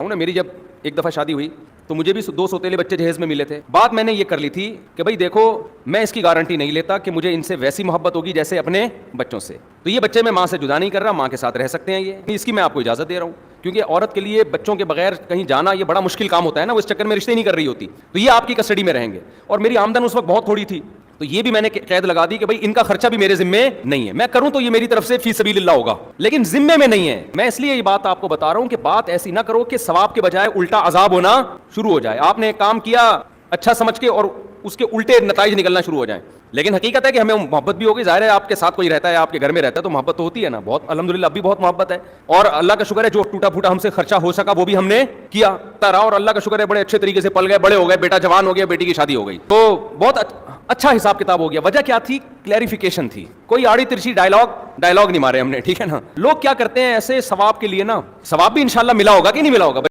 ہوں نا، میری جب ایک دفعہ شادی ہوئی تو مجھے بھی 2 سوتیلے بچے جہیز میں ملے تھے. بات میں نے یہ کر لی تھی کہ بھائی دیکھو، میں اس کی گارنٹی نہیں لیتا کہ مجھے ان سے ویسی محبت ہوگی جیسے اپنے بچوں سے. تو یہ بچے میں ماں سے جدا نہیں کر رہا، ماں کے ساتھ رہ سکتے ہیں، یہ اس کی میں آپ کو اجازت دے رہا ہوں. کیونکہ عورت کے لیے بچوں کے بغیر کہیں جانا یہ بڑا مشکل کام ہوتا ہے نا، وہ اس چکر میں رشتے نہیں کر رہی ہوتی. تو یہ آپ کی کسٹڈی میں رہیں گے. اور میری آمدن اس وقت بہت تھوڑی تھی، تو یہ بھی میں نے قید لگا دی کہ بھائی ان کا خرچہ بھی میرے ذمے نہیں ہے. میں کروں تو یہ میری طرف سے فی سبیل اللہ ہوگا، لیکن ذمے میں نہیں ہے. میں اس لیے یہ بات آپ کو بتا رہا ہوں کہ بات ایسی نہ کرو کہ ثواب کے بجائے الٹا عذاب ہونا شروع ہو جائے. آپ نے ایک کام کیا اچھا سمجھ کے اور اس کے الٹے نتائج نکلنا شروع ہو جائیں. لیکن حقیقت ہے کہ ہمیں محبت بھی ہوگی. ظاہر ہے آپ کے ساتھ کوئی رہتا ہے، آپ کے گھر میں رہتا ہے، تو محبت تو ہوتی ہے نا. بہت الحمدللہ اب بھی بہت محبت ہے. اور اللہ کا شکر ہے جو ٹوٹا پھوٹا ہم سے خرچہ ہو سکا وہ بھی ہم نے کیا ترا. اور اللہ کا شکر ہے بڑے اچھے طریقے سے پل گئے، بڑے ہو گئے، بیٹا جوان ہو گیا، بیٹی کی شادی ہو گئی. تو بہت اچھا حساب کتاب ہو گیا. وجہ کیا تھی؟ کلیریفیکیشن تھی. کوئی آڑی ترچی ڈائلاگ نہیں مارے ہم نے، ٹھیک ہے نا. لوگ کیا کرتے ہیں ایسے ثواب کے لیے نا، ثواب بھی انشاءاللہ ملا ہوگا کہ نہیں ملا ہوگا.